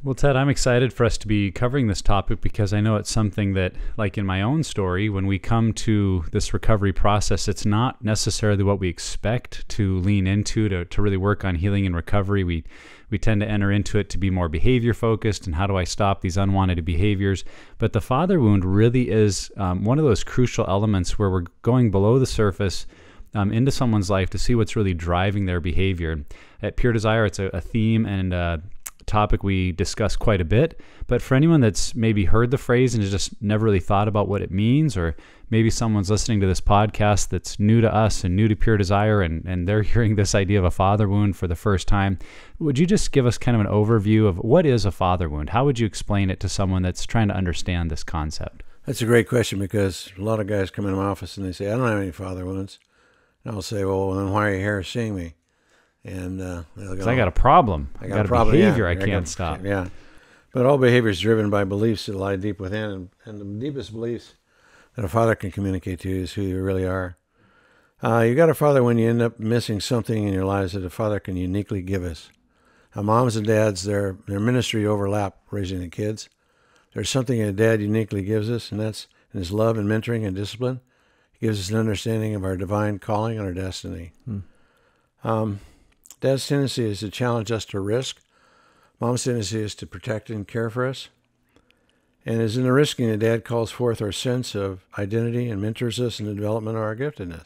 Well, Ted, I'm excited for us to be covering this topic because I know it's something that, like in my own story, when we come to this recovery process, it's not necessarily what we expect to lean into to really work on healing and recovery. We tend to enter into it to be more behavior focused and how do I stop these unwanted behaviors. But the father wound really is one of those crucial elements where we're going below the surface into someone's life to see what's really driving their behavior. At Pure Desire, it's a theme and topic we discuss quite a bit, but for anyone that's maybe heard the phrase and has just never really thought about what it means, or maybe someone's listening to this podcast that's new to us and new to Pure Desire and they're hearing this idea of a father wound for the first time, would you just give us kind of an overview of what is a father wound? How would you explain it to someone that's trying to understand this concept? That's a great question because a lot of guys come in my office and they say, I don't have any father wounds. And I'll say, well, then why are you here seeing me? And they'll go, I got a problem. I got a problem, behavior yeah. I can't stop. Yeah. But all behavior is driven by beliefs that lie deep within. And the deepest beliefs that a father can communicate to you is who you really are. You got a father when you end up missing something in your lives that a father can uniquely give us. Moms and dads, their ministry overlap raising the kids. There's something a dad uniquely gives us, and that's in his love and mentoring and discipline. He gives us an understanding of our divine calling and our destiny. Dad's tendency is to challenge us to risk. Mom's tendency is to protect and care for us. And as in the risking, the dad calls forth our sense of identity and mentors us in the development of our giftedness.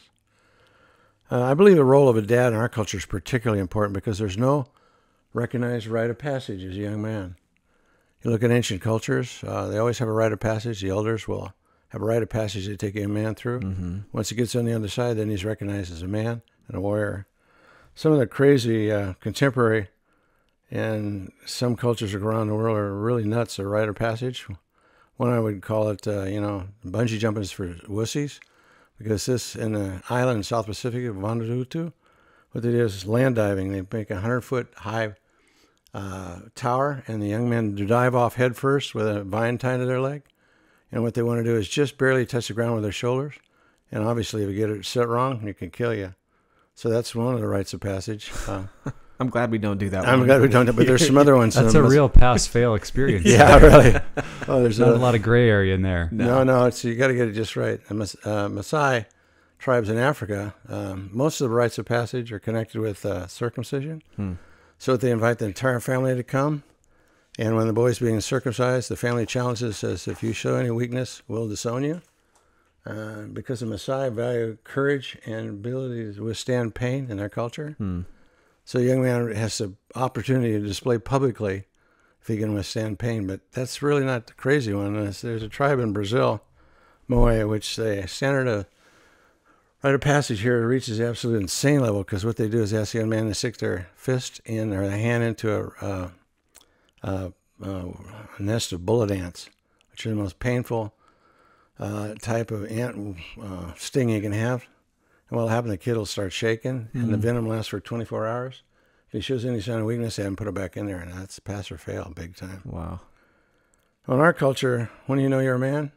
I believe the role of a dad in our culture is particularly important because there's no recognized rite of passage as a young man. You look at ancient cultures, they always have a rite of passage. The elders will have a rite of passage they take a man through. Mm-hmm. Once he gets on the other side, then he's recognized as a man and a warrior. Some of the crazy contemporary and some cultures around the world are really nuts, a rite of passage. One I would call it, bungee jumping is for wussies, because this in the island in South Pacific of Vanuatu, what they do is land diving. They make a 100-foot high tower, and the young men dive off head first with a vine tied to their leg. And what they want to do is just barely touch the ground with their shoulders. And obviously, if you get it set wrong, it can kill you. So that's one of the rites of passage. I'm glad we don't do that. I'm glad we don't, but there's some other ones. That's a real pass-fail experience. Yeah, really. Oh, there's not a lot of gray area in there. No, it's you got to get it just right. Maasai tribes in Africa, most of the rites of passage are connected with circumcision. So they invite the entire family to come, and when the boy's being circumcised, the family challenges, says, if you show any weakness, we'll disown you. Because the Maasai value courage and ability to withstand pain in their culture. So a young man has the opportunity to display publicly if he can withstand pain. But that's really not the crazy one. There's a tribe in Brazil, Moe, which the standard of rite of passage here reaches the absolute insane level because what they do is ask the young man to stick their fist in or their hand into a nest of bullet ants, which are the most painful type of ant sting you can have. And what'll happen, the kid will start shaking, and the venom lasts for 24 hours. If he shows any sign of weakness, they have him put it back in there, and that's pass or fail, big time. Wow. Well, in our culture, when you know you're a man,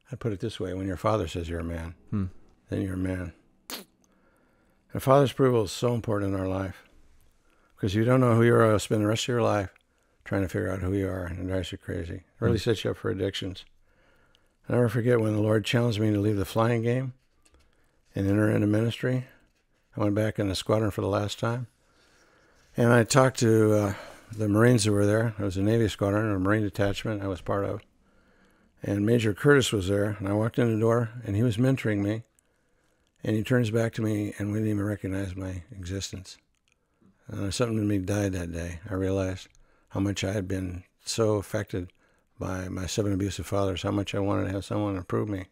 I put it this way, when your father says you're a man, then you're a man. And father's approval is so important in our life, because you don't know who you are, you'll spend the rest of your life trying to figure out who you are, and it drives you crazy. It really sets you up for addictions. I'll never forget when the Lord challenged me to leave the flying game and enter into ministry. I went back in the squadron for the last time. And I talked to the Marines who were there. It was a Navy squadron, a Marine detachment I was part of. And Major Curtis was there. And I walked in the door, and he was mentoring me. And he turns back to me, and we didn't even recognize my existence. Something in me died that day. I realized how much I had been so affected by my 7 abusive fathers, how much I wanted to have someone approve me.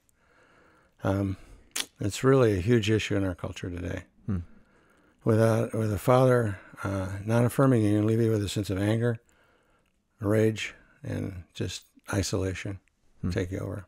It's really a huge issue in our culture today. With a father not affirming you, leave you with a sense of anger, rage, and just isolation take you over.